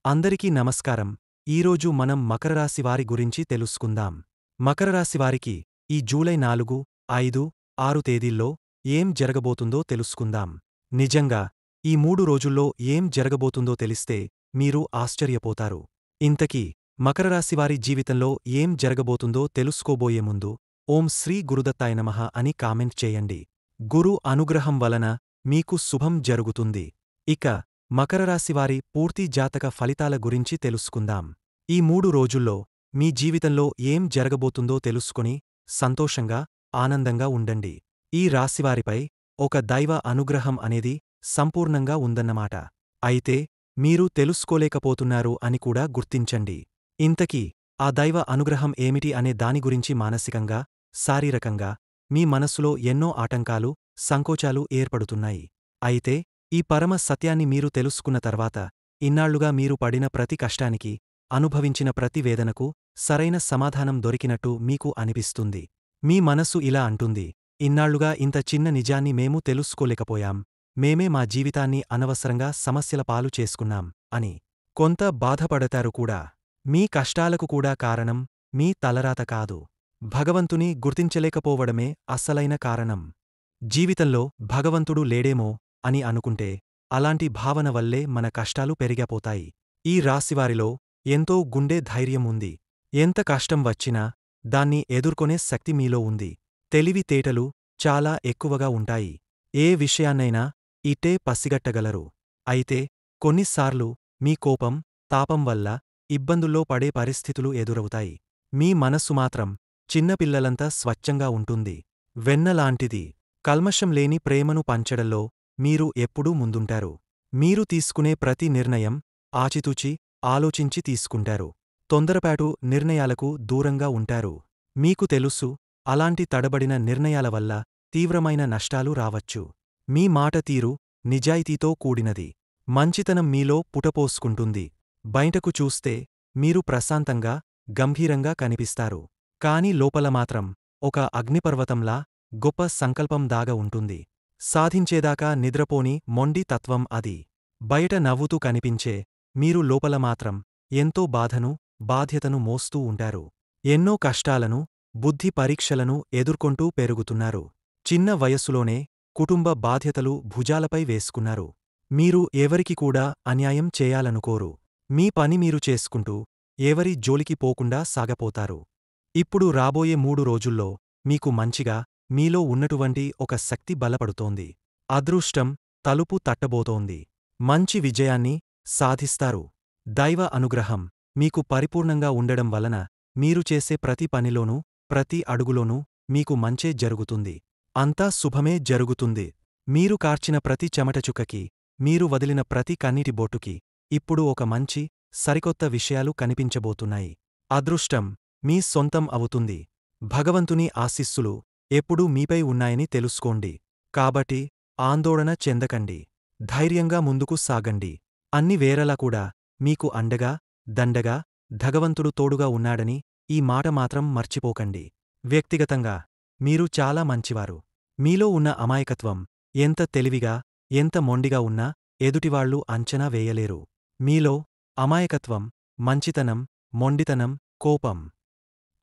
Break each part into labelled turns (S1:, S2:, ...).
S1: అందరికీ నమస్కారం. ఈరోజు మనం మకరరాశి వారి గురించి తెలుసుకుందాం. మకరరాశివారికి ఈ జూలై 4, 5, 6 తేదీల్లో ఏం జరగబోతుందో తెలుసుకుందాం. నిజంగా ఈ 3 రోజుల్లో ఏం జరగబోతుందో తెలిస్తే మీరు ఆశ్చర్యపోతారు. ఇంతకీ మకరరాశివారి జీవితంలో ఏం జరగబోతుందో తెలుసుకోబోయే ముందు ఓం శ్రీ గురుదత్తాయ నమః అని కామెంట్ చేయండి. గురు అనుగ్రహం వలన మీకు శుభం జరుగుతుంది. ఇక మకరరాశివారి పూర్తి జాతక ఫలితాల గురించి తెలుసుకుందాం. ఈ 3 రోజుల్లో మీ జీవితంలో ఏం జరగబోతుందో తెలుసుకుని సంతోషంగా, ఆనందంగా ఉండండి. ఈ రాశివారిపై ఒక దైవ అనుగ్రహం అనేది సంపూర్ణంగా ఉందన్నమాట. అయితే మీరు తెలుసుకోలేకపోతున్నారు అని కూడా గుర్తించండి. ఇంతకీ ఆ దైవ అనుగ్రహం ఏమిటి అనే దాని గురించి మానసికంగా, శారీరకంగా మీ మనస్సులో ఎన్నో ఆటంకాలు, సంకోచాలు ఏర్పడుతున్నాయి. అయితే ఈ పరమ సత్యాన్ని మీరు తెలుసుకున్న తర్వాత ఇన్నాళ్లుగా మీరు పడిన ప్రతి కష్టానికి, అనుభవించిన ప్రతి వేదనకు సరైన సమాధానం దొరికినట్టు మీకు అనిపిస్తుంది. మీ మనస్సు ఇలా అంటుంది, ఇన్నాళ్లుగా ఇంత చిన్న నిజాన్ని మేము తెలుసుకోలేకపోయాం, మేమే మా జీవితాన్ని అనవసరంగా సమస్యల పాలు చేసుకున్నాం అని. కొంత బాధపడతారు కూడా. మీ కష్టాలకు కూడా కారణం మీ తలరాత కాదు, భగవంతుని గుర్తించలేకపోవడమే అస్సలైన కారణం. జీవితంలో భగవంతుడు లేడేమో అని అనుకుంటే అలాంటి భావన వల్లే మన కష్టాలు పెరిగిపోతాయి. ఈ రాశివారిలో ఎంతో గుండె ధైర్యం ఉంది. ఎంత కష్టం వచ్చినా దాన్ని ఎదుర్కొనే శక్తి మీలో ఉంది. తెలివితేటలు చాలా ఎక్కువగా ఉంటాయి. ఏ విషయాన్నైనా ఇట్టే పసిగట్టగలరు. అయితే కొన్నిసార్లు మీ కోపం, తాపం వల్ల ఇబ్బందుల్లో పడే పరిస్థితులు ఎదురవుతాయి. మీ మనస్సు మాత్రం చిన్నపిల్లలంత స్వచ్ఛంగా ఉంటుంది. వెన్నలాంటిది. కల్మషం లేని ప్రేమను పంచడంలో మీరు ఎప్పుడూ ముందుంటారు. మీరు తీసుకునే ప్రతి నిర్ణయం ఆచితూచి, ఆలోచించి తీసుకుంటారు. తొందరపాటు నిర్ణయాలకు దూరంగా ఉంటారు. మీకు తెలుసు, అలాంటి తడబడిన నిర్ణయాల వల్ల తీవ్రమైన నష్టాలు రావచ్చు. మీ మాట తీరు నిజాయితీతో కూడినది. మంచితనం మీలో పుటపోసుకుంటుంది. బయటకు చూస్తే మీరు ప్రశాంతంగా, గంభీరంగా కనిపిస్తారు. కాని లోపల మాత్రం ఒక అగ్నిపర్వతంలా గొప్ప సంకల్పం దాగ ఉంటుంది. సాధించేదాకా నిద్రపోని మొండి తత్వం అది. బయట నవ్వుతూ కనిపించే మీరు లోపల మాత్రం ఎంతో బాధను, బాధ్యతను మోస్తూ ఉంటారు. ఎన్నో కష్టాలను, బుద్ధి పరీక్షలను ఎదుర్కొంటూ పెరుగుతున్నారు. చిన్న వయస్సులోనే కుటుంబ బాధ్యతలు భుజాలపై వేసుకున్నారు. మీరు ఎవరికి కూడా అన్యాయం చేయాలనుకోరు. మీ పని మీరు చేసుకుంటూ ఎవరి జోలికి పోకుండా సాగపోతారు. ఇప్పుడు రాబోయే 3 రోజుల్లో మీకు మంచిగా మీలో ఉన్నటువంటి ఒక శక్తి బలపడుతోంది. అదృష్టం తలుపు తట్టబోతోంది. మంచి విజయాన్ని సాధిస్తారు. దైవ అనుగ్రహం మీకు పరిపూర్ణంగా ఉండడం వలన మీరు చేసే ప్రతి పనిలోనూ, ప్రతి అడుగులోనూ మీకు మంచే జరుగుతుంది. అంతా శుభమే జరుగుతుంది. మీరు కార్చిన ప్రతి చెమటచుక్కకి, మీరు వదిలిన ప్రతి కన్నీటి బొట్టుకి ఇప్పుడు ఒక మంచి, సరికొత్త విషయాలు కనిపించబోతున్నాయి. అదృష్టం మీ సొంతం అవుతుంది. భగవంతుని ఆశీస్సులు ఎప్పుడూ మీపై ఉన్నాయని తెలుసుకోండి. కాబట్టి ఆందోళన చెందకండి. ధైర్యంగా ముందుకు సాగండి. అన్ని వేళలా కూడా మీకు అండగా, దండగా భగవంతుడు తోడుగా ఉన్నాడని ఈ మాట మాత్రం మర్చిపోకండి. వ్యక్తిగతంగా మీరు చాలా మంచివారు. మీలో ఉన్న అమాయకత్వం ఎంత తెలివిగా, ఎంత మొండిగా ఉన్నా ఎదుటివాళ్లు అంచనా వేయలేరు. మీలో అమాయకత్వం, మంచితనం, మొండితనం, కోపం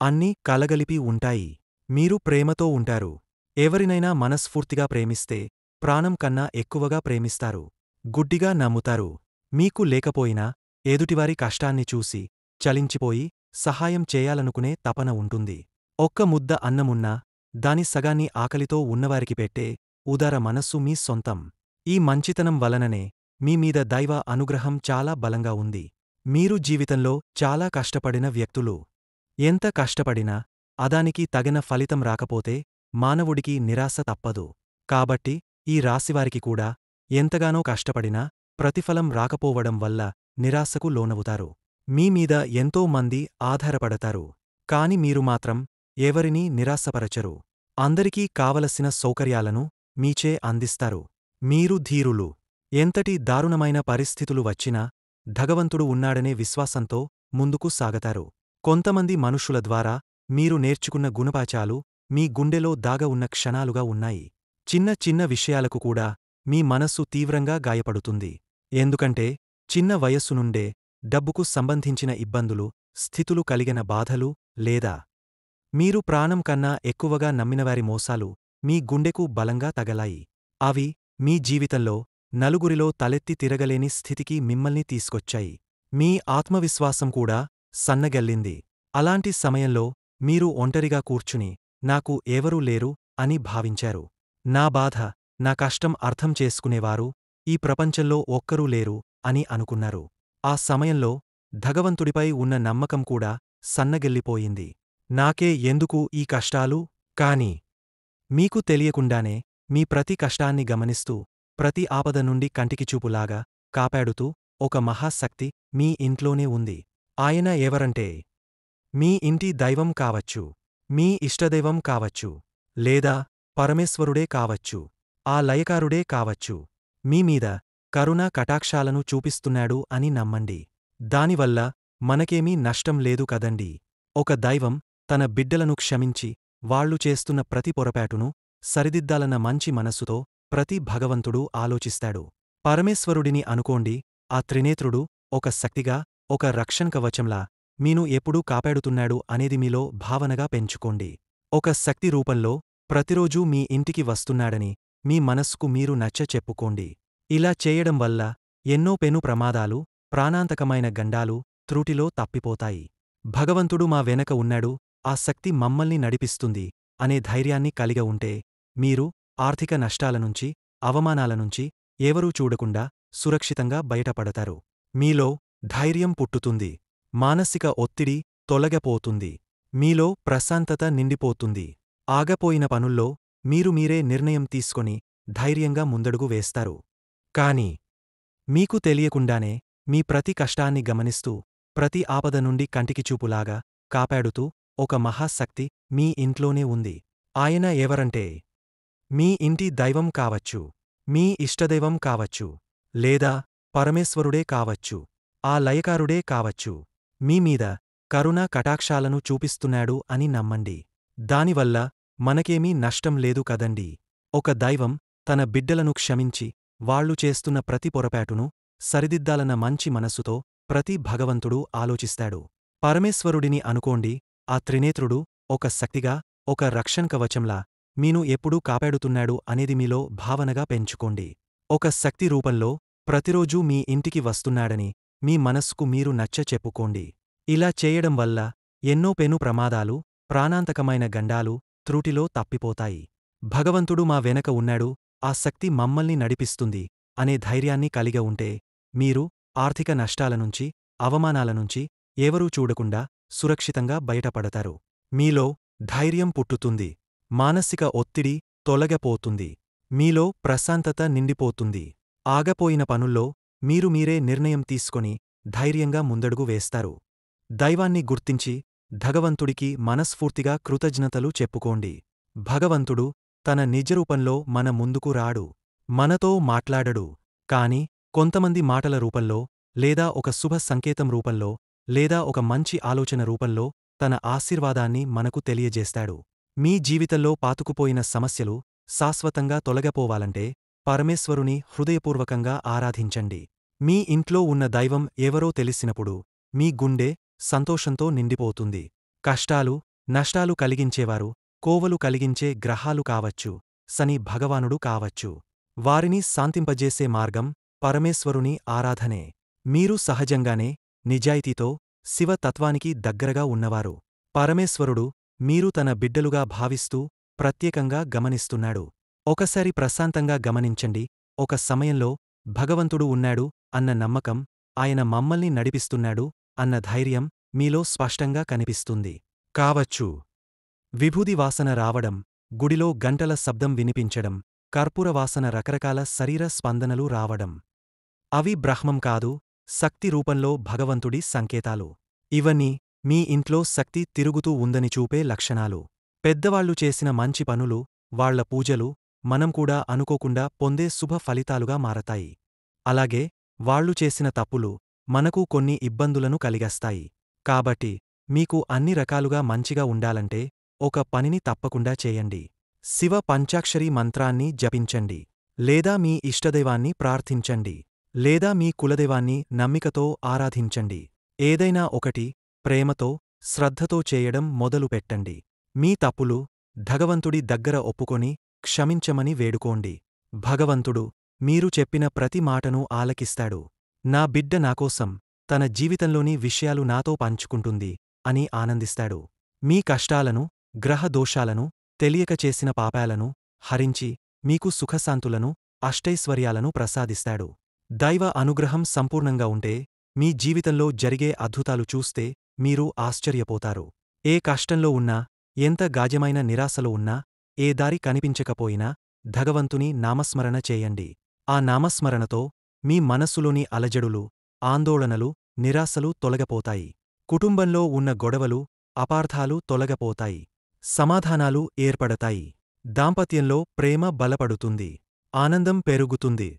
S1: అన్నీ కలగలిపి ఉంటాయి. మీరు ప్రేమతో ఉంటారు. ఎవరినైనా మనస్ఫూర్తిగా ప్రేమిస్తే ప్రాణం కన్నా ఎక్కువగా ప్రేమిస్తారు. గుడ్డిగా నమ్ముతారు. మీకు లేకపోయినా ఎదుటివారి కష్టాన్ని చూసి చలించిపోయి సహాయం చేయాలనుకునే తపన ఉంటుంది. ఒక్క ముద్ద అన్నమున్నా దాని సగాన్ని ఆకలితో ఉన్నవారికి పెట్టే ఉదార మనస్సు మీ సొంతం. ఈ మంచితనం వలననే మీ మీద దైవ అనుగ్రహం చాలా బలంగా ఉంది. మీరు జీవితంలో చాలా కష్టపడిన వ్యక్తులు. ఎంత కష్టపడినా అదానికి తగిన ఫలితం రాకపోతే మానవుడికి నిరాశ తప్పదు. కాబట్టి ఈ రాశివారికి కూడా ఎంతగానో కష్టపడినా ప్రతిఫలం రాకపోవడం వల్ల నిరాశకు లోనవుతారు. మీ మీద ఎంతో మంది ఆధారపడతారు. కాని మీరు మాత్రం ఎవరినీ నిరాశపరచరు. అందరికీ కావలసిన సౌకర్యాలను మీచే అందిస్తారు. మీరు ధీరులు. ఎంతటి దారుణమైన పరిస్థితులు వచ్చినా భగవంతుడు ఉన్నాడనే విశ్వాసంతో ముందుకు సాగతారు. కొంతమంది మనుషుల ద్వారా మీరు నేర్చుకున్న గుణపాఠాలు మీ గుండెలో దాగ ఉన్న క్షణాలుగా ఉన్నాయి. చిన్న చిన్న విషయాలకు కూడా మీ మనస్సు తీవ్రంగా గాయపడుతుంది. ఎందుకంటే చిన్న వయస్సు నుండే డబ్బుకు సంబంధించిన ఇబ్బందులు, స్థితులు కలిగిన బాధలు, లేదా మీరు ప్రాణం కన్నా ఎక్కువగా నమ్మినవారి మోసాలు మీ గుండెకు బలంగా తగలాయి. అవి మీ జీవితంలో నలుగురిలో తలెత్తి తిరగలేని స్థితికి మిమ్మల్ని తీసుకొచ్చాయి. మీ ఆత్మవిశ్వాసం కూడా సన్నగల్లింది. అలాంటి సమయంలో మీరు ఒంటరిగా కూర్చుని నాకు ఎవరూ లేరు అని భావించారు. నా బాధ, నా కష్టం అర్థం చేసుకునేవారు ఈ ప్రపంచంలో ఒక్కరూ లేరు అని అనుకున్నారు. ఆ సమయంలో భగవంతుడిపై ఉన్న నమ్మకం కూడా సన్నగిల్లిపోయింది. నాకే ఎందుకు ఈ కష్టాలు? కాని మీకు తెలియకుండానే మీ ప్రతి కష్టాన్ని గమనిస్తూ, ప్రతి ఆపద నుండి కంటికిచూపులాగా కాపాడుతూ ఒక మహాశక్తి మీ ఇంట్లోనే ఉంది. ఆయన ఎవరంటే మీ ఇంటి దైవం కావచ్చు, మీ ఇష్టదైవం కావచ్చు, లేదా పరమేశ్వరుడే కావచ్చు, ఆ లయకారుడే కావచ్చు. మీ మీద కరుణా కటాక్షాలను చూపిస్తున్నాడు అని నమ్మండి. దానివల్ల మనకేమీ నష్టం లేదు కదండీ. ఒక దైవం తన బిడ్డలను క్షమించి వాళ్ళు చేస్తున్న ప్రతి పొరపాటును సరిదిద్దాలన్న మంచి మనసుతో ప్రతి భగవంతుడు ఆలోచిస్తాడు. పరమేశ్వరుడిని అనుకోండి, ఆ త్రినేత్రుడు ఒక శక్తిగా, ఒక రక్షణకవచంలా మీను ఎప్పుడూ కాపాడుతున్నాడు అనేది మీలో భావనగా పెంచుకోండి. ఒక శక్తి రూపంలో ప్రతిరోజూ మీ ఇంటికి వస్తున్నాడని మీ మనస్సుకు మీరు నచ్చ చెప్పుకోండి. ఇలా చేయడం వల్ల ఎన్నో పెను ప్రమాదాలు, ప్రాణాంతకమైన గండాలు త్రుటిలో తప్పిపోతాయి. భగవంతుడు మా వెనక ఉన్నాడు, ఆ శక్తి మమ్మల్ని నడిపిస్తుంది అనే ధైర్యాన్ని కలిగ ఉంటే మీరు ఆర్థిక నష్టాలనుంచి, అవమానాలనుంచి ఎవరూ చూడకుండా సురక్షితంగా బయటపడతారు. మీలో ధైర్యం పుట్టుతుంది. మానసిక ఒత్తిడి తొలగపోతుంది. మీలో ప్రశాంతత నిండిపోతుంది. ఆగపోయిన పనుల్లో మీరే నిర్ణయం తీసుకొని ధైర్యంగా ముందడుగు వేస్తారు. కాని మీకు తెలియకుండానే మీ ప్రతి కష్టాన్ని గమనిస్తూ, ప్రతి ఆపద నుండి కంటికిచూపులాగా కాపాడుతూ ఒక మహాశక్తి మీ ఇంట్లోనే ఉంది. ఆయన ఎవరంటే మీ ఇంటి దైవం కావచ్చు, మీ ఇష్టదైవం కావచ్చు, లేదా పరమేశ్వరుడే కావచ్చు, ఆ లయకారుడే కావచ్చు. మీ మీద కరుణా కటాక్షాలను చూపిస్తున్నాడు అని నమ్మండి. దానివల్ల మనకేమీ నష్టం లేదు కదండీ. ఒక దైవం తన బిడ్డలను క్షమించి వాళ్ళు చేస్తున్న ప్రతి పొరపాటును సరిదిద్దాలన్న మంచి మనసుతో ప్రతి భగవంతుడు ఆలోచిస్తాడు. పరమేశ్వరుడిని అనుకోండి, ఆ త్రినేత్రుడు ఒక శక్తిగా, ఒక రక్షణకవచంలా మీను ఎప్పుడూ కాపాడుతున్నాడు అనేది మీలో భావనగా పెంచుకోండి. ఒక శక్తి రూపంలో ప్రతిరోజూ మీ ఇంటికి వస్తున్నాడని మీ మనస్సుకు మీరు నచ్చ చెప్పుకోండి. ఇలా చేయడం వల్ల ఎన్నో పెను ప్రమాదాలు, ప్రాణాంతకమైన గండాలు త్రుటిలో తప్పిపోతాయి. భగవంతుడు మా వెనక ఉన్నాడు, ఆ శక్తి మమ్మల్ని నడిపిస్తుంది అనే ధైర్యాన్ని కలిగ ఉంటే మీరు ఆర్థిక నష్టాలనుంచి, అవమానాలనుంచి ఎవరూ చూడకుండా సురక్షితంగా బయటపడతారు. మీలో ధైర్యం పుట్టుతుంది. మానసిక ఒత్తిడి తొలగపోతుంది. మీలో ప్రశాంతత నిండిపోతుంది. ఆగపోయిన పనుల్లో మీరే నిర్ణయం తీసుకొని ధైర్యంగా ముందడుగు వేస్తారు. దైవాన్ని గుర్తించి భగవంతుడికి మనస్ఫూర్తిగా కృతజ్ఞతలు చెప్పుకోండి. భగవంతుడు తన నిజరూపంలో మన ముందుకు రాడు. మనతో మాట్లాడడు. కాని కొంతమంది మాటల రూపంలో, లేదా ఒక శుభ సంకేతం రూపంలో, లేదా ఒక మంచి ఆలోచన రూపంలో తన ఆశీర్వాదాన్ని మనకు తెలియజేస్తాడు. మీ జీవితంలో పాతుకుపోయిన సమస్యలు శాశ్వతంగా తొలగపోవాలంటే పరమేశ్వరుని హృదయపూర్వకంగా ఆరాధించండి. మీ ఇంట్లో ఉన్న దైవం ఎవరో తెలిసినప్పుడు మీ గుండె సంతోషంతో నిండిపోతుంది. కష్టాలు, నష్టాలు కలిగించేవారు, కోవలు కలిగించే గ్రహాలు కావచ్చు, శని భగవానుడు కావచ్చు. వారిని శాంతింపజేసే మార్గం పరమేశ్వరుని ఆరాధనే. మీరు సహజంగానే, నిజాయితీతో శివతత్వానికి దగ్గరగా ఉన్నవారు. పరమేశ్వరుడు మీరు తన బిడ్డలుగా భావిస్తూ ప్రత్యేకంగా గమనిస్తున్నాడు. ఒకసారి ప్రశాంతంగా గమనించండి. ఒక సమయంలో భగవంతుడు ఉన్నాడు అన్న నమ్మకం, ఆయన మమ్మల్ని నడిపిస్తున్నాడు అన్న ధైర్యం మీలో స్పష్టంగా కనిపిస్తుంది. కావచ్చు. విభూది వాసన రావడం, గుడిలో గంటల శబ్దం వినిపించడం, కర్పూర వాసన, రకరకాల శరీర స్పందనలు రావడం. అవి బ్రహ్మం కాదు, శక్తి రూపంలో భగవంతుడి సంకేతాలు. ఇవన్నీ మీ ఇంట్లో శక్తి తిరుగుతూ ఉందని చూపే లక్షణాలు. పెద్దవాళ్లు చేసిన మంచి పనులు, వాళ్ల పూజలు మనం కూడా అనుకోకుండా పొందే శుభ ఫలితాలుగా మారతాయి. అలాగే వాళ్ళు చేసిన తప్పులు మనకు కొన్ని ఇబ్బందులను కలిగస్తాయి. కాబట్టి మీకు అన్ని రకాలుగా మంచిగా ఉండాలంటే ఒక పనిని తప్పకుండా చేయండి. శివ పంచాక్షరి మంత్రాన్ని జపించండి. లేదా మీ ఇష్టదైవాన్ని ప్రార్థించండి. లేదా మీ కులదైవాన్ని నమ్మికతో ఆరాధించండి. ఏదైనా ఒకటి ప్రేమతో, శ్రద్ధతో చేయడం మొదలుపెట్టండి. మీ తప్పులు భగవంతుడి దగ్గర ఒప్పుకొని క్షమించమని వేడుకోండి. భగవంతుడు మీరు చెప్పిన ప్రతి మాటను ఆలకిస్తాడు. నా బిడ్డ నాకోసం తన జీవితంలోని విషయాలు నాతో పంచుకుంటుంది అని ఆనందిస్తాడు. మీ కష్టాలను, గ్రహ దోషాలను, తెలియక చేసిన పాపాలను హరించి మీకు సుఖశాంతులను, అష్టైశ్వర్యాలను ప్రసాదిస్తాడు. దైవ అనుగ్రహం సంపూర్ణంగా ఉంటే మీ జీవితంలో జరిగే అద్భుతాలు చూస్తే మీరు ఆశ్చర్యపోతారు. ఏ కష్టంలో ఉన్నా, ఎంత గాజమైన నిరాశలో ఉన్నా, ఏ దారి కనిపించకపోయినా భగవంతుని నామస్మరణ చేయండి. ఆ నామస్మరణతో మీ మనస్సులోని అలజడులు, ఆందోళనలు, నిరాశలు తొలగపోతాయి. కుటుంబంలో ఉన్న గొడవలు, అపార్థాలు తొలగపోతాయి. సమాధానాలు ఏర్పడతాయి. దాంపత్యంలో ప్రేమ బలపడుతుంది. ఆనందం పెరుగుతుంది.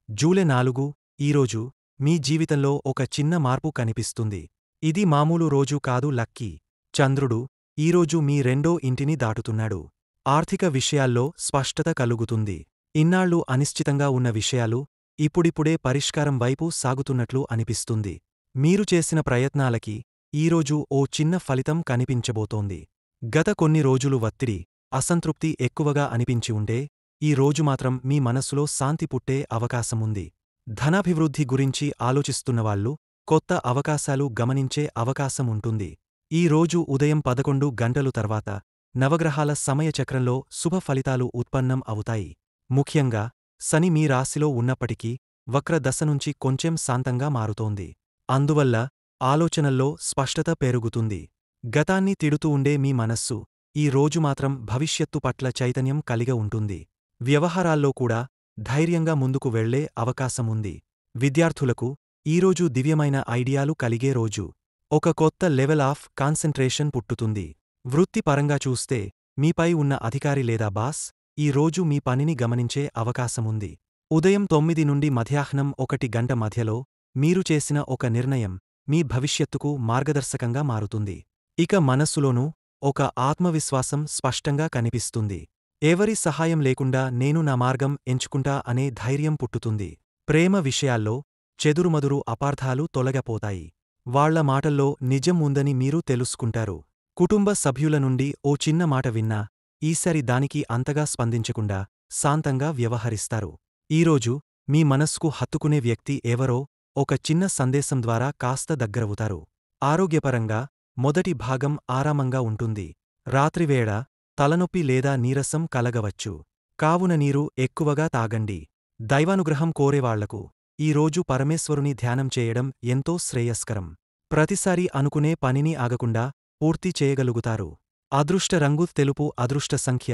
S1: జూలై 4 ఈరోజు మీ జీవితంలో ఒక చిన్న మార్పు కనిపిస్తుంది. ఇది మామూలు రోజు కాదు లక్కీ. చంద్రుడు ఈరోజు మీ రెండో ఇంటిని దాటుతున్నాడు. ఆర్థిక విషయాల్లో స్పష్టత కలుగుతుంది. ఇన్నాళ్లు అనిశ్చితంగా ఉన్న విషయాలు ఇప్పుడిప్పుడే పరిష్కారం వైపు సాగుతున్నట్లు అనిపిస్తుంది. మీరు చేసిన ప్రయత్నాలకి ఈరోజు ఓ చిన్న ఫలితం కనిపించబోతోంది. గత కొన్ని రోజులు ఒత్తిడి, అసంతృప్తి ఎక్కువగా అనిపించి ఉంటే ఈ రోజు మాత్రం మీ మనస్సులో శాంతి పుట్టే అవకాశముంది. ధనాభివృద్ధి గురించి ఆలోచిస్తున్నవాళ్లు కొత్త అవకాశాలు గమనించే అవకాశం ఉంటుంది. ఈ రోజు ఉదయం 11 గంటలు తర్వాత నవగ్రహాల సమయచక్రంలో శుభ ఫలితాలు ఉత్పన్నం అవుతాయి. ముఖ్యంగా శని మీ రాశిలో ఉన్నప్పటికీ వక్ర దశ నుంచి కొంచెం శాంతంగా మారుతోంది. అందువల్ల ఆలోచనల్లో స్పష్టత పెరుగుతుంది. గతాన్ని తిడుతూ ఉండే మీ మనస్సు ఈ రోజు మాత్రం భవిష్యత్తు పట్ల చైతన్యం కలిగి ఉంటుంది. వ్యవహారాల్లో కూడా ధైర్యంగా ముందుకు వెళ్లే అవకాశముంది. విద్యార్థులకు ఈరోజు దివ్యమైన ఐడియాలు కలిగే రోజు. ఒక కొత్త లెవెల్ ఆఫ్ కాన్సంట్రేషన్ పుట్టుతుంది. వృత్తిపరంగా చూస్తే మీపై ఉన్న అధికారి లేదా బాస్ ఈ రోజు మీ పనిని గమనించే అవకాశముంది. ఉదయం 9 నుండి మధ్యాహ్నం 1 గంట మధ్యలో మీరు చేసిన ఒక నిర్ణయం మీ భవిష్యత్తుకు మార్గదర్శకంగా మారుతుంది. ఇక మనస్సులోనూ ఒక ఆత్మవిశ్వాసం స్పష్టంగా కనిపిస్తుంది. ఎవరి సహాయం లేకుండా నేను నా మార్గం ఎంచుకుంటా అనే ధైర్యం పుట్టుతుంది. ప్రేమ విషయాల్లో చెదురుమదురు అపార్థాలు తొలగపోతాయి. వాళ్ల మాటల్లో నిజం ఉందని మీరు తెలుసుకుంటారు. కుటుంబ సభ్యుల నుండి ఓ చిన్న మాట విన్నా ఈసారి దానికి అంతగా స్పందించకుండా శాంతంగా వ్యవహరిస్తారు. ఈరోజు మీ మనస్సుకు హత్తుకునే వ్యక్తి ఎవరో ఒక చిన్న సందేశం ద్వారా కాస్త దగ్గరవుతారు. ఆరోగ్యపరంగా మొదటి భాగం ఆరామంగా ఉంటుంది. రాత్రివేళ తలనొప్పి లేదా నీరసం కలగవచ్చు. కావున నీరు ఎక్కువగా తాగండి. దైవానుగ్రహం కోరేవాళ్లకు ఈ రోజు పరమేశ్వరుని ధ్యానం చేయడం ఎంతో శ్రేయస్కరం. ప్రతిసారి అనుకునే పనిని ఆగకుండా పూర్తి చేయగలుగుతారు. అదృష్ట రంగు తెలుపు. అదృష్ట సంఖ్య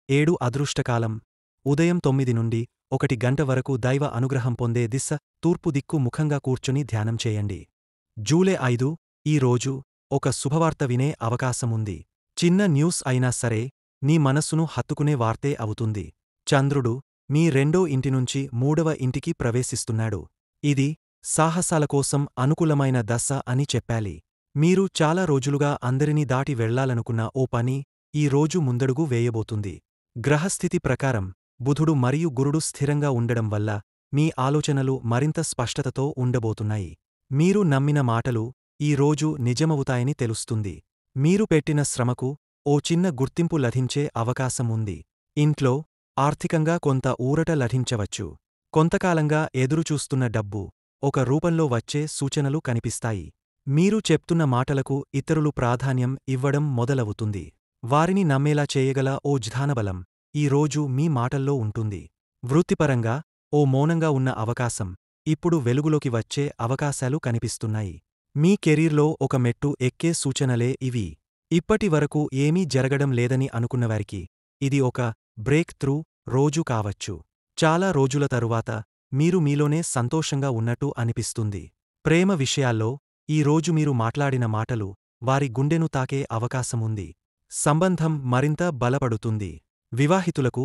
S1: 7. అదృష్టకాలం ఉదయం 9 నుండి 1 గంట వరకు. దైవ అనుగ్రహం పొందే దిశ తూర్పు దిక్కు. ముఖంగా కూర్చుని ధ్యానం చేయండి. జూలై 5 ఈ రోజు ఒక శుభవార్త వినే అవకాశముంది. చిన్న న్యూస్ అయినా సరే నీ మనస్సును హత్తుకునే వార్తే అవుతుంది. చంద్రుడు మీ రెండో ఇంటి నుంచి 3వ ఇంటికి ప్రవేశిస్తున్నాడు. ఇది సాహసాల కోసం అనుకూలమైన దశ అని చెప్పాలి. మీరు చాలా రోజులుగా అందరినీ దాటి వెళ్లాలనుకున్న ఓ పని ఈ రోజు ముందడుగు వేయబోతుంది. గ్రహస్థితి ప్రకారం బుధుడు మరియు గురుడు స్థిరంగా ఉండడం వల్ల మీ ఆలోచనలు మరింత స్పష్టతతో ఉండబోతున్నాయి. మీరు నమ్మిన మాటలు ఈ రోజు నిజమవుతాయని తెలుస్తుంది. మీరు పెట్టిన శ్రమకు ఓ చిన్న గుర్తింపు లభించే అవకాశం ఉంది. ఇంట్లో ఆర్థికంగా కొంత ఊరట లభించవచ్చు. కొంతకాలంగా ఎదురుచూస్తున్న డబ్బు ఒక రూపంలో వచ్చే సూచనలు కనిపిస్తాయి. మీరు చెప్తున్న మాటలకు ఇతరులు ప్రాధాన్యం ఇవ్వడం మొదలవుతుంది. వారిని నమ్మేలా చేయగల ఓ జ్ఞానబలం ఈ రోజు మీ మాటల్లో ఉంటుంది. వృత్తిపరంగా ఓ మౌనంగా ఉన్న అవకాశం ఇప్పుడు వెలుగులోకి వచ్చే అవకాశాలు కనిపిస్తున్నాయి. మీ కెరీర్లో ఒక మెట్టు ఎక్కే సూచనలే ఇవి. ఇప్పటి వరకు ఏమీ జరగడం లేదని అనుకున్నవారికి ఇది ఒక బ్రేక్ త్రూ రోజు కావచ్చు. చాలా రోజుల తరువాత మీరు మీలోనే సంతోషంగా ఉన్నట్టు అనిపిస్తుంది. ప్రేమ విషయాల్లో ఈ రోజు మీరు మాట్లాడిన మాటలు వారి గుండెను తాకే అవకాశముంది. సంబంధం మరింత బలపడుతుంది. వివాహితులకు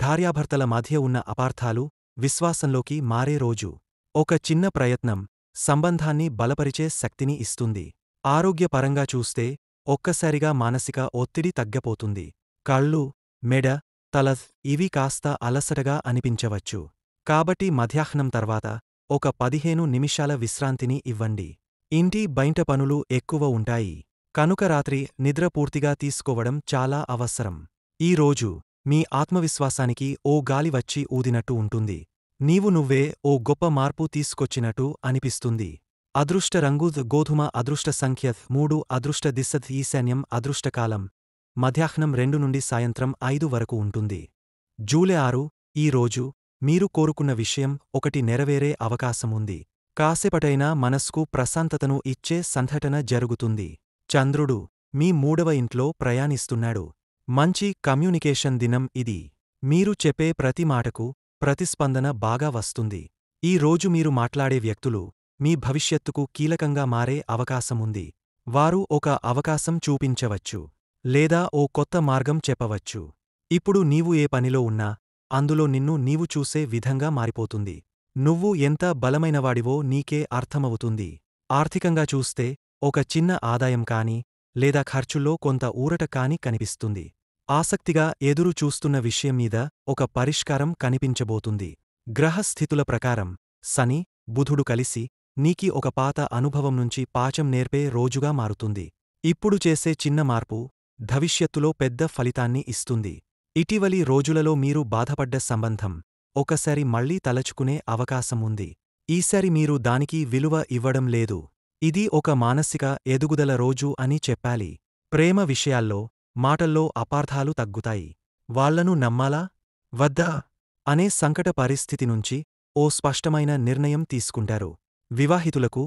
S1: భార్యాభర్తల మధ్య ఉన్న అపార్థాలు విశ్వాసంలోకి మారే రోజు. ఒక చిన్న ప్రయత్నం సంబంధాన్ని బలపరిచే శక్తిని ఇస్తుంది. ఆరోగ్యపరంగా చూస్తే ఒక్కసారిగా మానసిక ఒత్తిడి తగ్గపోతుంది. కళ్ళు, మెడ, తల ఇవి కాస్త అలసటగా అనిపించవచ్చు. కాబట్టి మధ్యాహ్నం తర్వాత ఒక 15 నిమిషాల విశ్రాంతిని ఇవ్వండి. ఇంటి బయట పనులు ఎక్కువ ఉంటాయి. కనుక రాత్రి నిద్ర పూర్తిగా తీసుకోవడం చాలా అవసరం. ఈ రోజు మీ ఆత్మవిశ్వాసానికి ఓ గాలి వచ్చి ఊదినట్టు ఉంటుంది. నీవు నువ్వే ఓ గొప్ప మార్పు తీసుకొచ్చినట్టు అనిపిస్తుంది. అదృష్ట రంగు గోధుమ, అదృష్ట సంఖ్య 3, అదృష్ట దిశ ఈశాన్యం, అదృష్టకాలం మధ్యాహ్నం 2 నుండి సాయంత్రం 5 వరకు ఉంటుంది. జూలై 6 ఈ రోజు మీరు కోరుకున్న విషయం ఒకటి నెరవేరే అవకాశముంది. కాసేపటైనా మనస్కు ప్రశాంతతను ఇచ్చే సంఘటన జరుగుతుంది. చంద్రుడు మీ 3వ ఇంట్లో ప్రయాణిస్తున్నాడు. మంచి కమ్యూనికేషన్ దినం ఇది. మీరు చెప్పే ప్రతి మాటకు ప్రతిస్పందన బాగా వస్తుంది. ఈ రోజు మీరు మాట్లాడే వ్యక్తులు మీ భవిష్యత్తుకు కీలకంగా మారే అవకాశముంది. వారు ఒక అవకాశం చూపించవచ్చు. లేదా ఓ కొత్త మార్గం చెప్పవచ్చు. ఇప్పుడు నీవు ఏ పనిలో ఉన్నా అందులో నిన్ను నీవు చూసే విధంగా మారిపోతుంది. నువ్వు ఎంత బలమైనవాడివో నీకే అర్థమవుతుంది. ఆర్థికంగా చూస్తే ఒక చిన్న ఆదాయం కాని లేదా ఖర్చుల్లో కొంత ఊరట కాని కనిపిస్తుంది. ఆసక్తిగా ఎదురు చూస్తున్న విషయం మీద ఒక పరిష్కారం కనిపించబోతుంది. గ్రహస్థితుల ప్రకారం శని, బుధుడు కలిసి నీకి ఒక పాత అనుభవం నుంచి పాఠం నేర్పే రోజుగా మారుతుంది. ఇప్పుడు చేసే చిన్న మార్పు భవిష్యత్తులో పెద్ద ఫలితాన్ని ఇస్తుంది. ఇటీవలి రోజులలో మీరు బాధపడ్డ సంబంధం ఒకసారి మళ్లీ తలచుకునే అవకాశం ఉంది. ఈసారి మీరు దానికి విలువ ఇవ్వడం లేదు. ఇది ఒక మానసిక ఎదుగుదల రోజు అని చెప్పాలి. ప్రేమ విషయాల్లో మాటల్లో అపార్థాలు తగ్గుతాయి. వాళ్లను నమ్మాలా వద్దా అనే సంకట పరిస్థితి నుంచి ఓ స్పష్టమైన నిర్ణయం తీసుకుంటారు. వివాహితులకు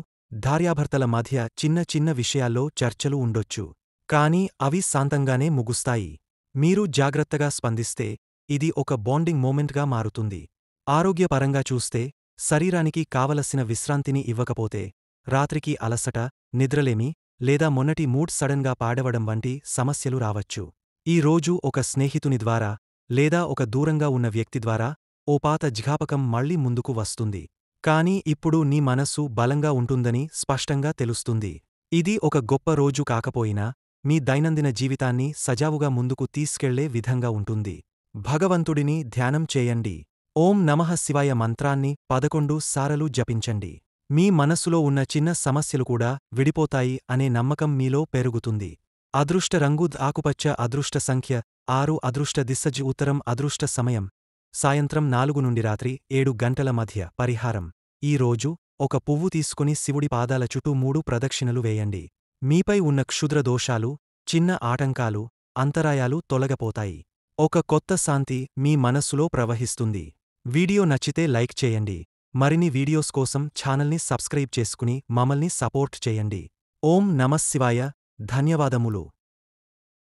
S1: భార్యాభర్తల మధ్య చిన్న చిన్న విషయాల్లో చర్చలు ఉండొచ్చు. కానీ అవి శాంతంగానే ముగుస్తాయి. మీరు జాగ్రత్తగా స్పందిస్తే ఇది ఒక బాండింగ్ మోమెంట్గా మారుతుంది. ఆరోగ్యపరంగా చూస్తే శరీరానికి కావలసిన విశ్రాంతిని ఇవ్వకపోతే రాత్రికి అలసట, నిద్రలేమి లేదా మొన్నటి మూడ్ సడన్గా పాడవడం వంటి సమస్యలు రావచ్చు. ఈ రోజు ఒక స్నేహితుని ద్వారా లేదా ఒక దూరంగా ఉన్న వ్యక్తి ద్వారా ఓ పాత జ్ఞాపకం మళ్లీ ముందుకు వస్తుంది. కానీ ఇప్పుడు నీ మనస్సు బలంగా ఉంటుందని స్పష్టంగా తెలుస్తుంది. ఇది ఒక గొప్ప రోజు కాకపోయినా మీ దైనందిన జీవితాన్ని సజావుగా ముందుకు తీసుకెళ్లే విధంగా ఉంటుంది. భగవంతుడిని ధ్యానం చేయండి. ఓం నమః శివాయ మంత్రాన్ని 11 సార్లు జపించండి. మీ మనస్సులో ఉన్న చిన్న సమస్యలు కూడా విడిపోతాయి అనే నమ్మకం మీలో పెరుగుతుంది. అదృష్ట రంగు ఆకుపచ్చ, అదృష్ట సంఖ్య 6, అదృష్ట దిశ ఉత్తరం, అదృష్ట సమయం సాయంత్రం 4 నుండి రాత్రి 7 గంటల మధ్య. పరిహారం: ఈ రోజు ఒక పువ్వు తీసుకుని శివుడి పాదాల చుట్టూ 3 ప్రదక్షిణలు వేయండి. మీపై ఉన్న క్షుద్ర దోషాలు, చిన్న ఆటంకాలు, అంతరాయాలు తొలగపోతాయి. ఒక కొత్త శాంతి మీ మనస్సులో ప్రవహిస్తుంది. వీడియో నచ్చితే లైక్ చేయండి. మరిన్ని వీడియోస్ కోసం ఛానల్ని సబ్స్క్రైబ్ చేసుకుని మమ్మల్ని సపోర్ట్ చేయండి. ఓం నమః శివాయ. ధన్యవాదములు.